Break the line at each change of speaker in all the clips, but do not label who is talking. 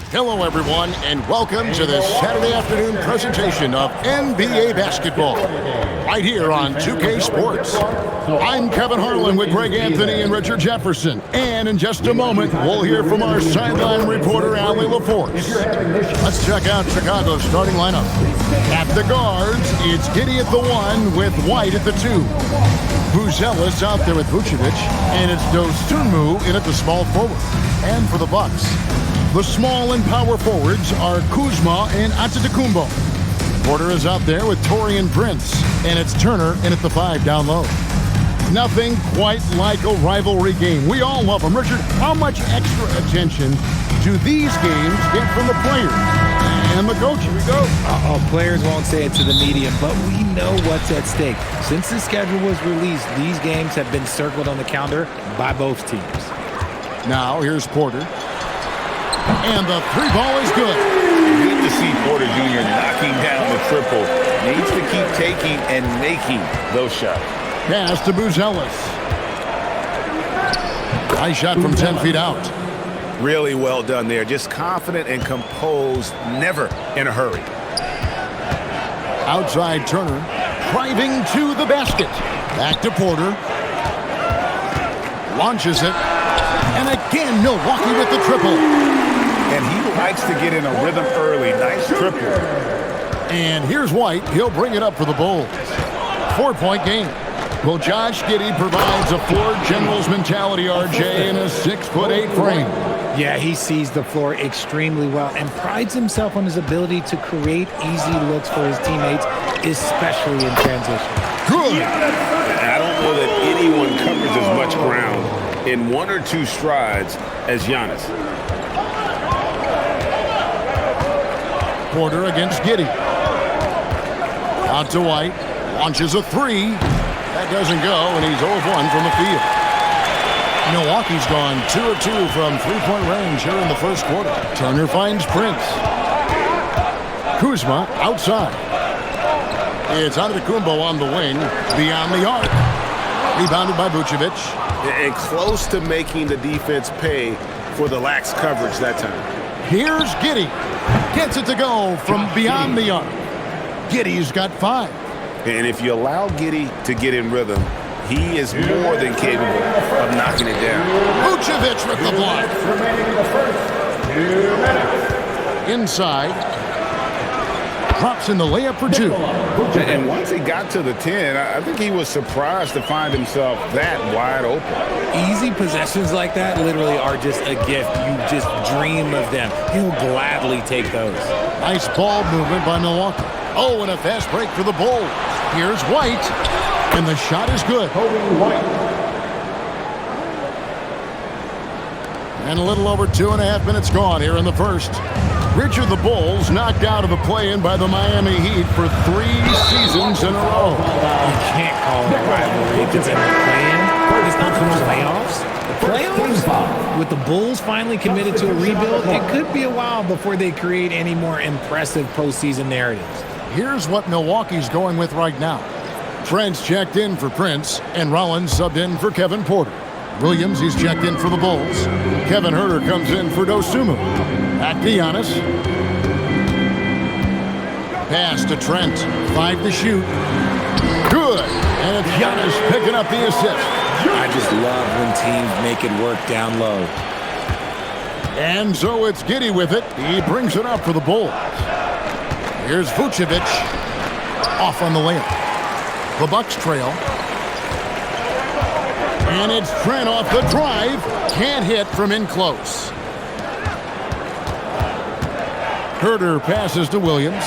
Hello, everyone, and welcome to this Saturday afternoon presentation of NBA basketball, right here on 2K Sports. I'm Kevin Harlan with Greg Anthony and Richard Jefferson, and in just a moment, we'll hear from our sideline reporter, Allie LaForce. Let's check out Chicago's starting lineup. At the guards, it's Giddey at the 1 with White at the 2. Buzelis out there with Vucevic, and it's Dosunmu in at the small forward. And for the Bucks, the small and power forwards are Kuzma and Antetokounmpo. Porter is out there with Taurean Prince, and it's Turner in at the 5 down low. Nothing quite like a rivalry game. We all love them. Richard, how much extra attention do these games get from the players and the coach? Here we go.
Players won't say it to the media, but we know what's at stake. Since the schedule was released, these games have been circled on the calendar by both teams.
Now, here's Porter. And the 3 ball is good.
Good to see Porter Jr. knocking down the triple. Needs to keep taking and making those shots.
Pass to Buzelis. Nice shot from 10 feet out.
Really well done there. Just confident and composed, never in a hurry.
Outside Turner, driving to the basket. Back to Porter. Launches it. And again, Milwaukee with the triple.
And he likes to get in a rhythm early. Nice triple.
And here's White. He'll bring it up for the Bulls. 4-point game. Well, Josh Giddey provides a floor general's mentality, RJ, in a 6'8" frame.
Yeah, he sees the floor extremely well and prides himself on his ability to create easy looks for his teammates, especially in transition.
Good.
I don't know that anyone covers as much ground in 1 or 2 strides as Giannis.
Porter against Giddey. Out to White. Launches a 3. That doesn't go, and he's 0 of 1 from the field. Milwaukee's gone 2 of 2 from 3-point range here in the first quarter. Turner finds Prince. Kuzma outside. It's Antetokounmpo on the wing, beyond the arc. Rebounded by Vucevic.
And close to making the defense pay for the lax coverage that time.
Here's Giddey. Gets it to go from beyond the arc. Giddey's got 5.
And if you allow Giddey to get in rhythm, he is more than capable of knocking it down.
Vucevic with the block. Inside. Drops in the layup for 2.
And once he got to the 10, I think he was surprised to find himself that wide open.
Easy possessions like that literally are just a gift. You just dream of them. He'll gladly take those.
Nice ball movement by Milwaukee. Oh, and a fast break for the Bulls. Here's White, and the shot is good. And a little over 2.5 minutes gone here in the first. Richard, the Bulls knocked out of the play-in by the Miami Heat for 3 seasons in a row.
You can't call it a rivalry if it's in the play-in. It's not from the playoffs. The playoffs? With the Bulls finally committed to a rebuild, it could be a while before they create any more impressive postseason narratives.
Here's what Milwaukee's going with right now. Trent's checked in for Prince, and Rollins subbed in for Kevin Porter. Williams, he's checked in for the Bulls. Kevin Huerter comes in for Dosunmu. Back to Giannis. Pass to Trent. 5 to shoot. Good. And it's Giannis picking up the assist.
I just love when teams make it work down low.
And so it's Giddey with it. He brings it up for the Bulls. Here's Vucevic. Off on the layup. The Bucks trail. And it's Trent off the drive. Can't hit from in close. Huerter passes to Williams.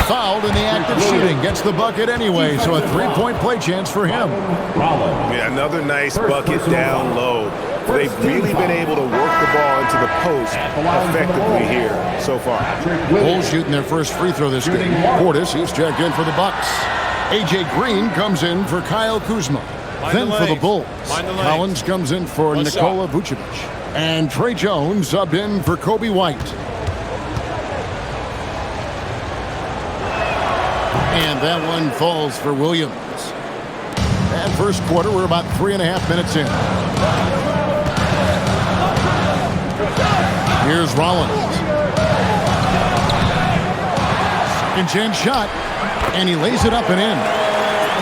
Fouled in the act of shooting. Gets the bucket anyway, so a 3-point play chance for him.
Yeah, another nice bucket down low. They've really been able to work the ball into the post effectively here so far.
Bulls shooting their first free throw this game. Portis, he's checked in for the Bucks. A.J. Green comes in for Kyle Kuzma. Then for the Bulls, Collins comes in for Nikola Vucevic. And Trey Jones subbed in for Kobe White. And that one falls for Williams. That first quarter, we're about 3.5 minutes in. Here's Rollins. Second chance shot, and he lays it up and in.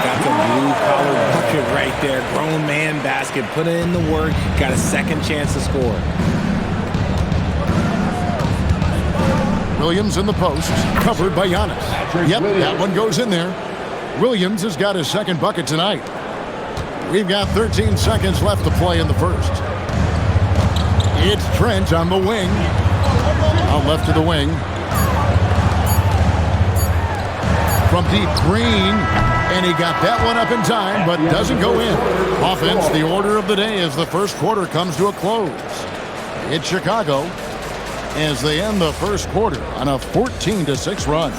That's a blue-collar bucket right there. Grown man basket. Put in the work. Got a second chance to score.
Williams in the post, covered by Giannis. Yep, that one goes in there. Williams has got his second bucket tonight. We've got 13 seconds left to play in the first. It's Trent on the wing. Out left to the wing. From deep, Green. And he got that one up in time, but doesn't go in. Offense, the order of the day as the first quarter comes to a close. It's Chicago as they end the first quarter on a 14-6 run.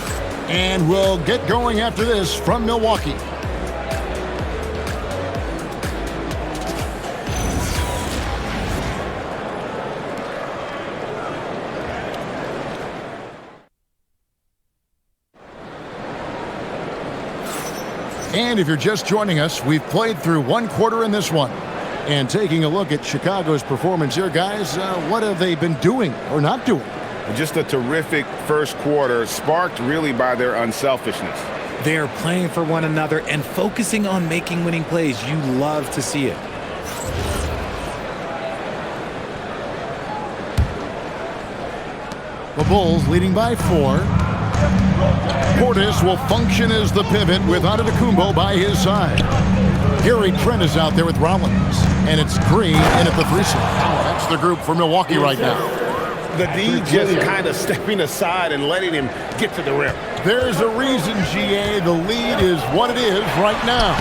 And we'll get going after this from Milwaukee. And if you're just joining us, we've played through one quarter in this one. And taking a look at Chicago's performance here, guys, what have they been doing or not doing?
Just a terrific first quarter, sparked really by their unselfishness.
They are playing for one another and focusing on making winning plays. You love to see it.
The Bulls leading by 4. Portis will function as the pivot with Antetokounmpo by his side. Gary Trent is out there with Rollins. And it's Green in at the 3 slot. That's the group for Milwaukee right now.
The D just kind of stepping aside and letting him get to the rim.
There's a reason, GA, the lead is what it is right now.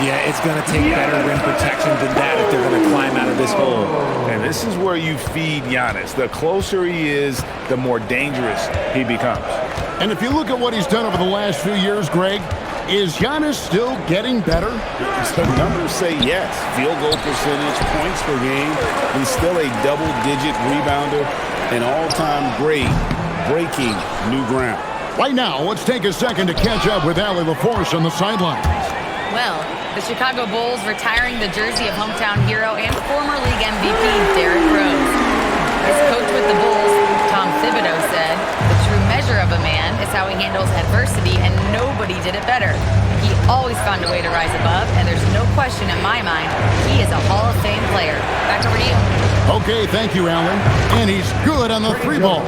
Yeah, it's going to take better rim protection than that if they're going to climb out of this hole.
And this is where you feed Giannis. The closer he is, the more dangerous he becomes.
And if you look at what he's done over the last few years, Greg, is Giannis still getting better?
The numbers say yes. Field goal percentage, points per game. He's still a double-digit rebounder, an all-time great, breaking new ground.
Right now, let's take a second to catch up with Allie LaForce on the sidelines.
Well, the Chicago Bulls retiring the jersey of hometown hero and former league MVP Derrick Rose. As coach with the Bulls, Tom Thibodeau said, the true measure of a man is how he handles adversity, and nobody did it better. He always found a way to rise above, and there's no question in my mind, he is a Hall of Fame player. Back over to you.
Okay, thank you, Allen. And he's good on the 3-ball.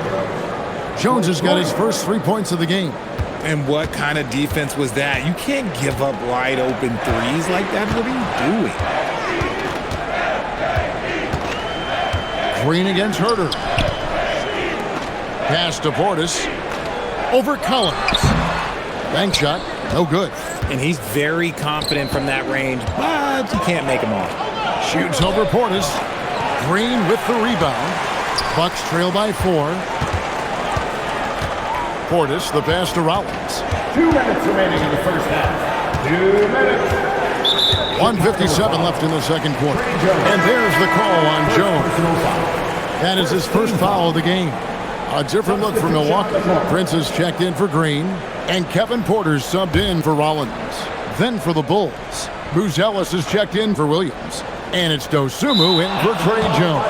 Jones has got his first 3 points of the game.
And what kind of defense was that? You can't give up wide open threes like that. What are you doing?
Green against Herter. Pass to Portis. Over Collins. Bank shot. No good.
And he's very confident from that range, but he can't make them all.
Shoots over Portis. Green with the rebound. Bucks trail by 4. Portis, the pass to Rollins.
2 minutes remaining in the first half. 2 minutes.
1:57 left in the second quarter. And there's the call on Jones. That is his first foul of the game. A different look for Milwaukee. Prince has checked in for Green. And Kevin Porter's subbed in for Rollins. Then for the Bulls, Booz Ellis has checked in for Williams. And it's Dosunmu in for Trey Jones.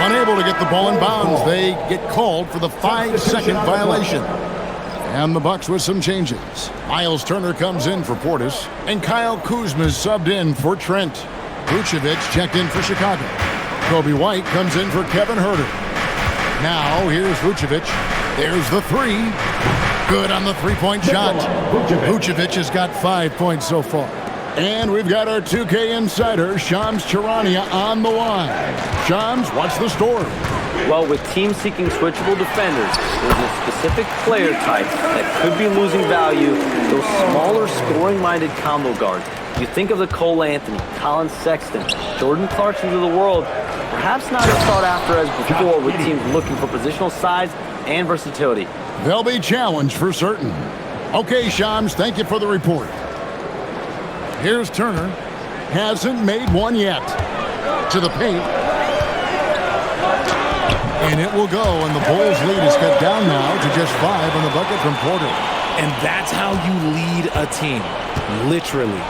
Unable to get the ball in bounds, they get called for the 5-second violation. And the Bucks with some changes. Miles Turner comes in for Portis, and Kyle Kuzma is subbed in for Trent. Vucevic checked in for Chicago. Kobe White comes in for Kevin Herter. Now here's Vucevic. There's the 3. Good on the 3-point shot. Vucevic has got 5 points so far. And we've got our 2K insider, Shams Charania, on the line. Shams, what's the story?
Well, with teams seeking switchable defenders, there's a specific player type that could be losing value, those smaller scoring-minded combo guards. You think of the Cole Anthony, Colin Sexton, Jordan Clarksons of the world, perhaps not as sought after as before with teams looking for positional size and versatility.
They'll be challenged for certain. Okay, Shams, thank you for the report. Here's Turner. Hasn't made one yet. To the paint. And it will go, and the Bulls lead is cut down now to just 5 on the bucket from Porter.
And that's how you lead a team, literally.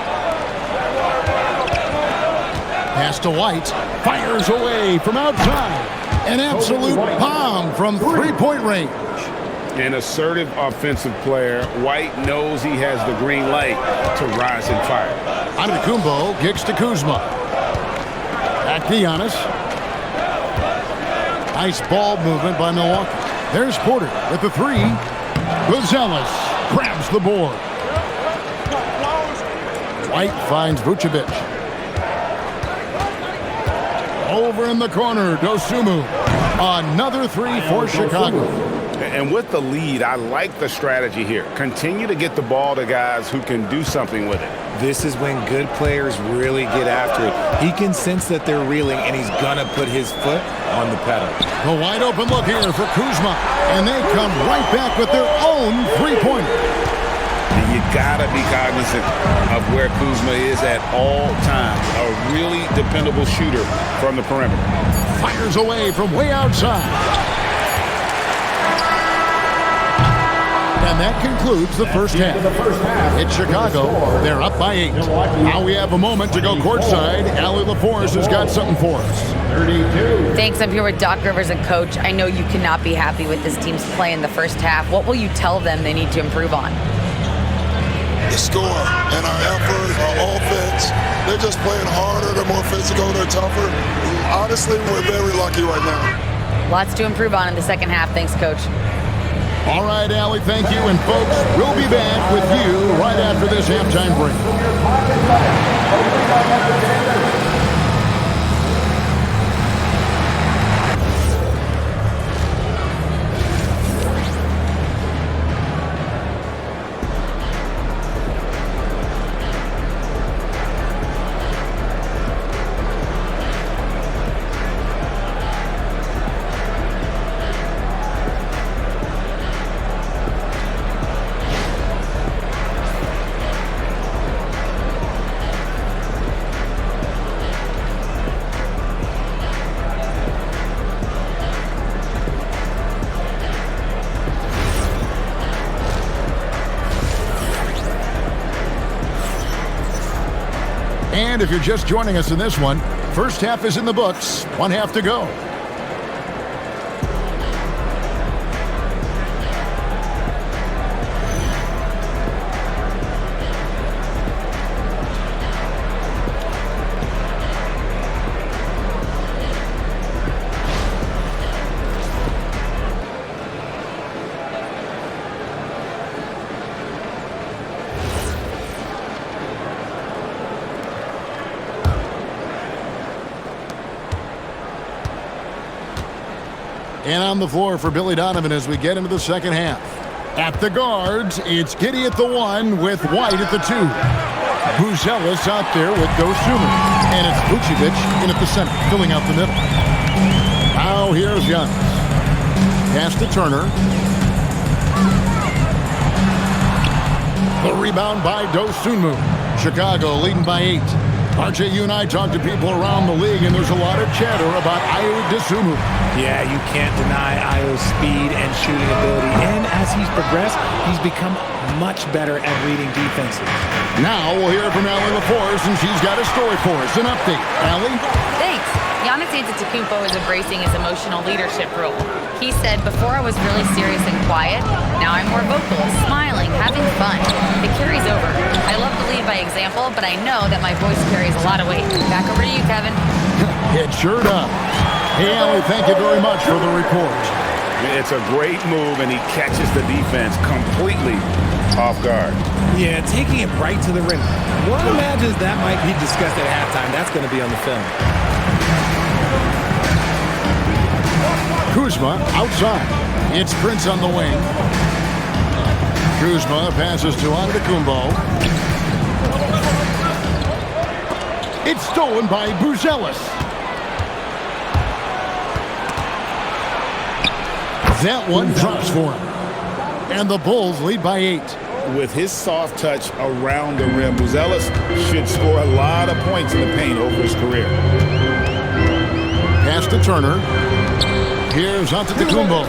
Pass to White. Fires away from outside. An absolute bomb from three-point range.
An assertive offensive player. White knows he has the green light to rise and fire.
Antetokounmpo kicks to Kuzma. Back to Giannis. Nice ball movement by Milwaukee. There's Porter with the three. Buzelis grabs the board. White finds Vucevic. Over in the corner, Dosunmu. Another three for Chicago.
And with the lead, I like the strategy here. Continue to get the ball to guys who can do something with it.
This is when good players really get after it. He can sense that they're reeling, and he's going to put his foot on the pedal.
The wide open look here for Kuzma. And they come right back with their own three-pointer.
And you got to be cognizant of where Kuzma is at all times. A really dependable shooter from the perimeter.
Fires away from way outside. And that concludes the first half. It's Chicago. They're up by 8. Now we have a moment to go courtside. Allie LaForce has got something for us.
32.
Thanks. I'm here with Doc Rivers and Coach. I know you cannot be happy with this team's play in the first half. What will you tell them they need to improve on?
The score and our effort, our offense. They're just playing harder. They're more physical. They're tougher. Honestly, we're very lucky right now.
Lots to improve on in the second half. Thanks, Coach.
All right, Allie, thank you. And, folks, we'll be back with you right after this halftime break. And if you're just joining us in this one, first half is in the books. One half to go. And on the floor for Billy Donovan as we get into the second half. At the guards, it's Giddey at the 1 with White at the 2. Buzelis out there with Dosunmu. And it's Vucevic in at the center, filling out the middle. Now here's Giannis. Pass to Turner. The rebound by Dosunmu. Chicago leading by 8. RJ, you and I talk to people around the league, and there's a lot of chatter about Ayo Dosunmu.
Yeah, you can't deny Ayo's speed and shooting ability. And as he's progressed, he's become much better at reading defenses.
Now we'll hear from Allie LaForce, and she's got a story for us. An update. Allie?
Thanks. Giannis Antetokounmpo is embracing his emotional leadership role. He said, before I was really serious and quiet, now I'm more vocal, smiling, having fun. It carries over. I love to lead by example, but I know that my voice carries a lot of weight. Back over to you, Kevin.
It sure does. Hey, Allie, thank you very much for the report.
It's a great move, and he catches the defense completely off guard.
Yeah, taking it right to the rim. One imagines that might be discussed at halftime. That's going to be on the film.
Kuzma outside. It's Prince on the wing. Kuzma passes to Antetokounmpo. It's stolen by Buzelis. That one drops for him. And the Bulls lead by 8.
With his soft touch around the rim, Buzelis should score a lot of points in the paint over his career.
Pass to Turner. Here's Antetokounmpo.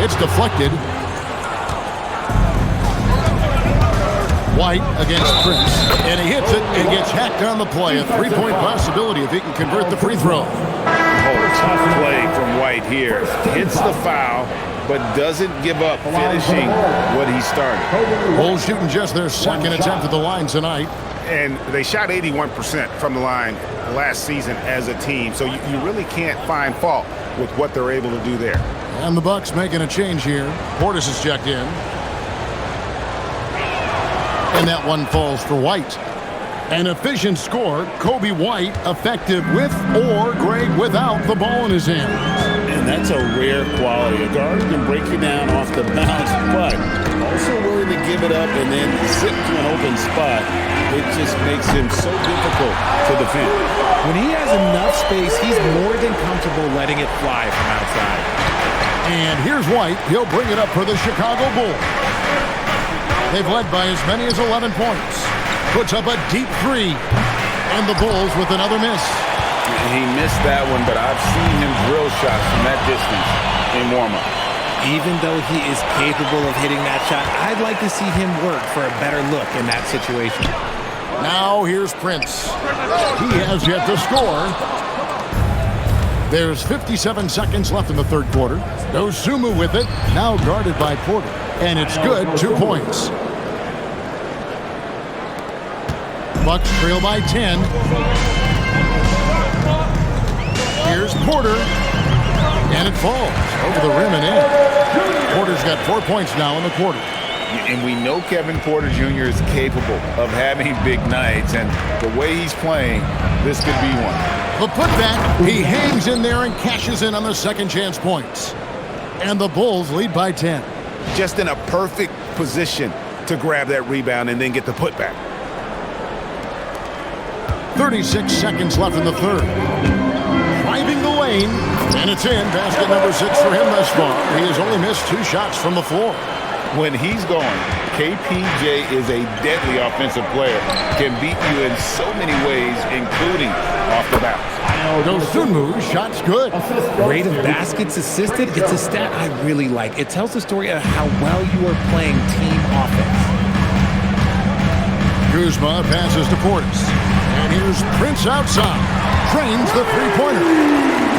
It's deflected. White against Prince, and he hits it and gets hacked on the play. A three-point possibility if he can convert the free throw.
Oh, tough play from White here. Hits the foul, but doesn't give up finishing what he started.
Bulls shooting just their second attempt at the line tonight.
And they shot 81% from the line last season as a team, so you really can't find fault with what they're able to do there.
And the Bucks making a change here. Portis is checked in. And that one falls for White. An efficient score. Kobe White effective with or Greg without the ball in his hands.
And that's a rare quality. A guard who can break you down off the bounce, but also willing to give it up and then zip to an open spot. It just makes him so difficult to defend.
When he has enough space, he's more than comfortable letting it fly from outside.
And here's White. He'll bring it up for the Chicago Bulls. They've led by as many as 11 points. Puts up a deep three. And the Bulls with another miss.
He missed that one, but I've seen him drill shots from that distance in warm-up.
Even though he is capable of hitting that shot, I'd like to see him work for a better look in that situation.
Now here's Prince. He has yet to score. There's 57 seconds left in the third quarter. Dosunmu with it, now guarded by Porter. And it's good, 2 points. Bucks trail by 10. Here's Porter. And it falls over the rim and in. Porter's got 4 points now in the quarter.
And we know Kevin Porter Jr. is capable of having big nights, and the way he's playing, this could be one.
The putback, he hangs in there and cashes in on the second chance points. And the Bulls lead by 10.
Just in a perfect position to grab that rebound and then get the putback.
36 seconds left in the third. Driving the lane, and it's in. Basket number 6 for him thus far. He has only missed 2 shots from the floor.
When he's going, KPJ is a deadly offensive player. Can beat you in so many ways, including off the bounce.
Dosunmu, shot's good.
Rate of baskets assisted, it's a stat I really like. It tells the story of how well you are playing team offense.
Kuzma passes to Portis. And here's Prince outside. Trains the three-pointer.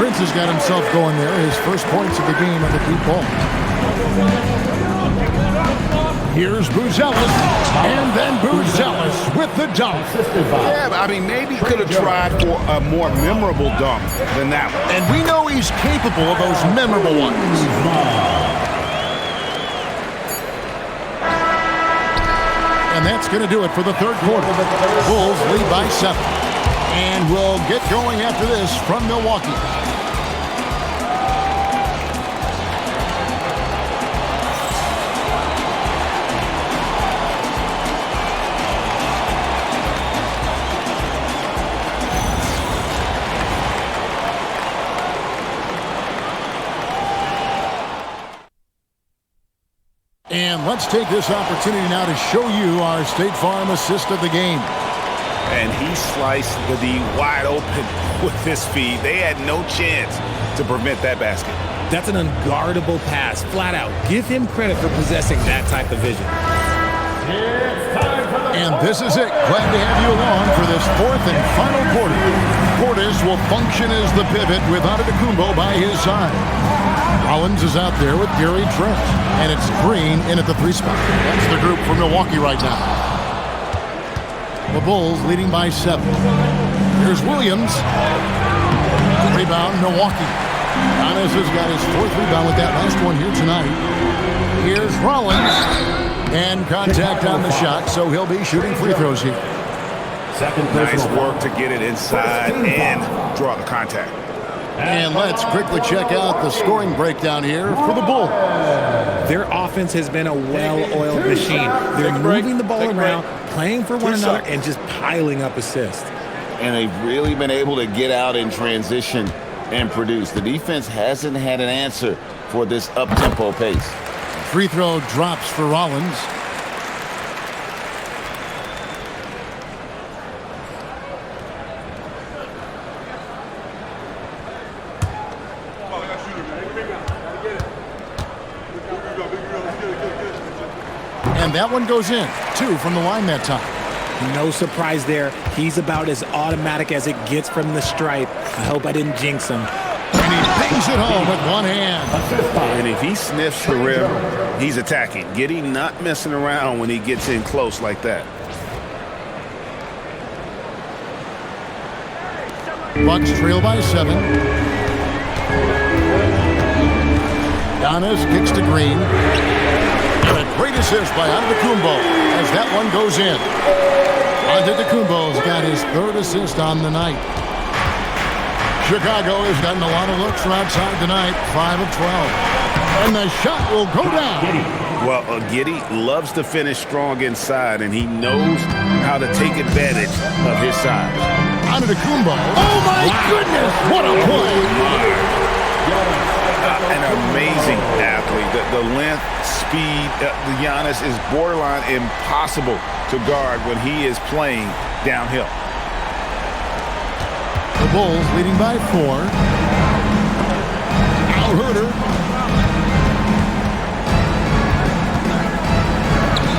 Prince has got himself going there. His first points of the game on the deep ball. Here's Buzelis, and then Buzelis with the dunk.
Yeah, I mean, maybe could have tried for a more memorable dunk than that one.
And we know he's capable of those memorable ones. And that's going to do it for the third quarter. Bulls lead by 7. And we'll get going after this from Milwaukee. And let's take this opportunity now to show you our State Farm assist of the game.
And he sliced the D wide open with his feet. They had no chance to prevent that basket.
That's an unguardable pass, flat out. Give him credit for possessing that type of vision.
And this is it. Glad to have you along for this fourth and final quarter. Portis will function as the pivot with Antetokounmpo by his side. Rollins is out there with Gary Trent. And it's Green in at the 3 spot. That's the group for Milwaukee right now. The Bulls leading by 7. Here's Williams. Rebound, Milwaukee. Giannis has got his 4th rebound with that last one here tonight. Here's Rollins. And contact on the shot, so he'll be shooting free throws here.
Nice work to get it inside and draw the contact.
And let's quickly check out the scoring breakdown here for the Bulls.
Their offense has been a well-oiled machine. They're moving the ball around, playing for one another, and just piling up assists.
And they've really been able to get out in transition and produce. The defense hasn't had an answer for this up-tempo pace.
Free throw drops for Rollins. And that one goes in. 2 from the line that time.
No surprise there. He's about as automatic as it gets from the stripe. I hope I didn't jinx him.
And he bangs it home with one hand.
And if he sniffs the rim, he's attacking. Giddy not messing around when he gets in close like that.
Bucks trail by 7. Giannis kicks to Green. And a great assist by Antetokounmpo as that one goes in. Antetokounmpo's got his 3rd assist on the night. Chicago has gotten a lot of looks from outside tonight, 5 of 12. And the shot will go down.
Well, Giddy loves to finish strong inside, and he knows how to take advantage of his size.
Antetokounmpo. Oh, my goodness. What a play.
An amazing athlete. The length, speed, the Giannis is borderline impossible to guard when he is playing downhill.
The Bulls leading by 4. Al Herter.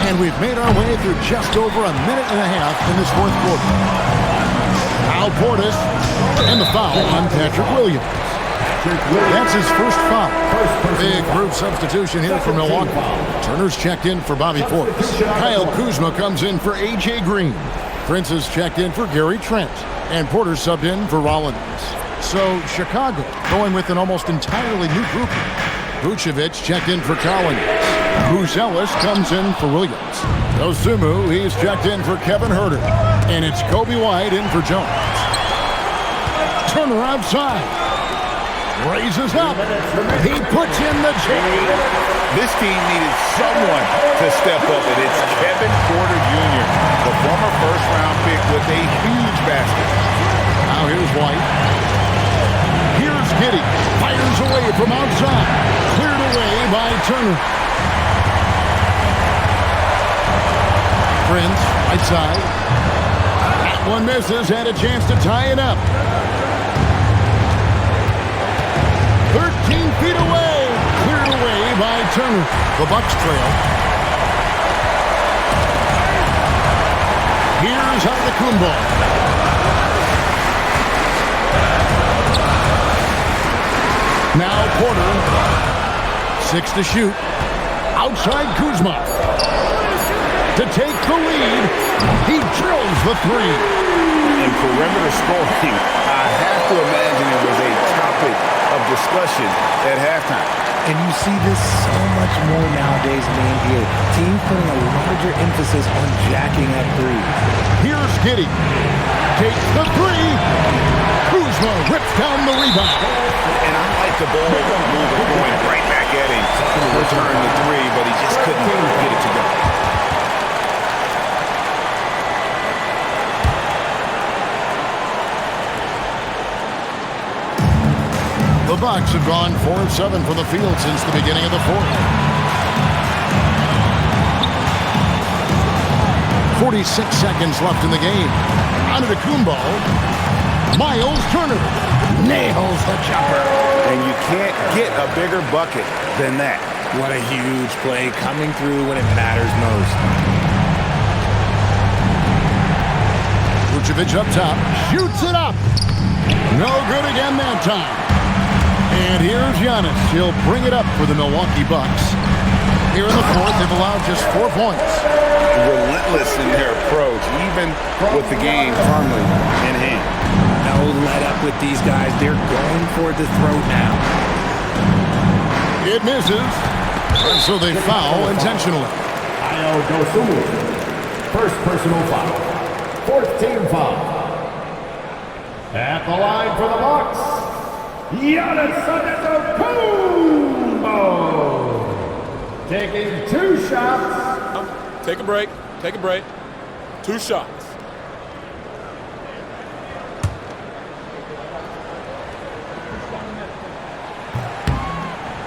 And we've made our way through just over a minute and a half in this 4th quarter. Al Portis and the foul on Patrick Williams. That's his first foul. Big group substitution here for Milwaukee. Turner's checked in for Bobby Portis. Kyle Kuzma comes in for A.J. Green. Prince is checked in for Gary Trent. And Porter subbed in for Rollins. So Chicago going with an almost entirely new group. Vucevic checked in for Collins. Bruce Ellis comes in for Williams. Dosunmu, he's checked in for Kevin Herter. And it's Kobe White in for Jones. Turner outside. Raises up. He puts in the chain.
This team needed someone to step up, and it's Kevin Porter Jr., the former first-round pick with a huge basket.
Now here's White. Here's Giddey. Fires away from outside. Cleared away by Turner. Prince, right side. That one misses. Had a chance to tie it up. 13 feet away. Cleared away by Turner. The Bucks trail. Here's Antetokounmpo. Now Porter. 6 to shoot. Outside Kuzma. To take the lead. He drills the 3.
In perimeter scoring, I have to imagine it was a topic of discussion at halftime.
And you see this so much more nowadays in the NBA. Teams putting a larger emphasis on jacking at 3.
Here's Giddey. Takes the 3. Kuzma rips down the rebound.
And I like the ball move going right back at him to return the 3, but he just couldn't get it to go.
The Bucks have gone 4 of 7 from the field since the beginning of the 4th. 46 seconds left in the game. Antetokounmpo. Miles Turner nails the jumper.
And you can't get a bigger bucket than that.
What a huge play coming through when it matters most.
Vucevic up top. Shoots it up. No good again that time. And here's Giannis. He'll bring it up for the Milwaukee Bucks. Here in the 4th, they've allowed just 4 points.
Relentless in their approach, even with the game firmly in hand.
No let up with these guys. They're going for the throat now.
It misses. So they foul intentionally.
Dosunmu. First personal foul. 4th team foul. At the line for the Bucks, Giannis Antetokounmpo. Taking 2 shots.
Take a break. Take a break. 2 shots.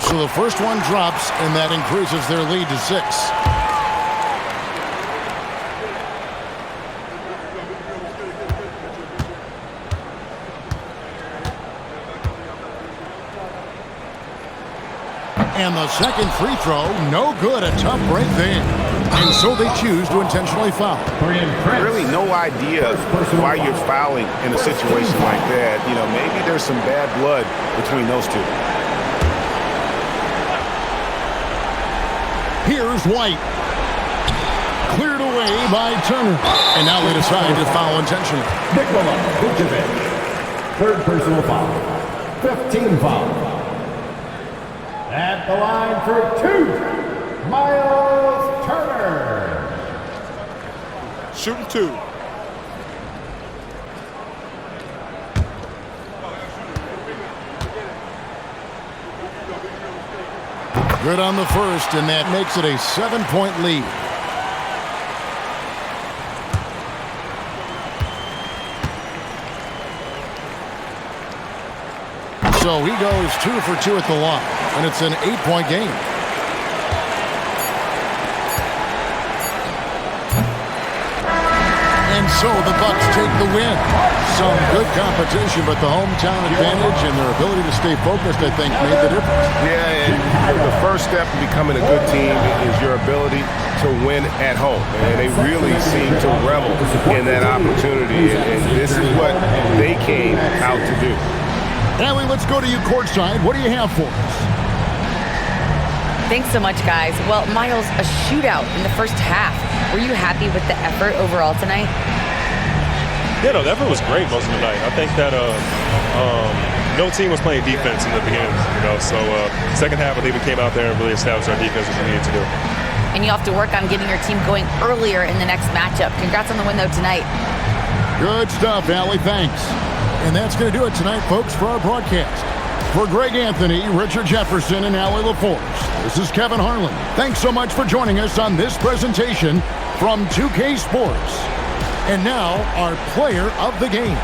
So the first one drops, and that increases their lead to 6. And the second free throw, no good. A tough break there. And so they choose to intentionally foul.
Really no idea why you're fouling in a situation like that. You know, maybe there's some bad blood between those two.
Here's White. Cleared away by Turner. And now they decide to foul intentionally.
Nikola Vucevic. Third personal foul. 15 foul. At the line for 2, Miles Turner.
Shooting 2.
Good on the first, and that makes it a 7-point lead. So he goes 2 for 2 at the line, and it's an 8-point game. And so the Bucks take the win. Some good competition, but the hometown advantage and their ability to stay focused, I think, made the difference.
Yeah, and the first step in becoming a good team is your ability to win at home. And they really seem to revel in that opportunity, and this is what they came out to do.
Allie, let's go to you courtside. What do you have for us?
Thanks so much, guys. Well, Miles, a shootout in the first half. Were you happy with the effort overall tonight?
Yeah, no, the effort was great most of the night. I think that no team was playing defense in the beginning, so second half, I think we came out there and really established our defense, which we needed to do.
And you have to work on getting your team going earlier in the next matchup. Congrats on the win, though, tonight.
Good stuff, Allie. Thanks. And that's going to do it tonight, folks, for our broadcast. For Greg Anthony, Richard Jefferson, and Allie LaForce, this is Kevin Harlan. Thanks so much for joining us on this presentation from 2K Sports. And now, our player of the game.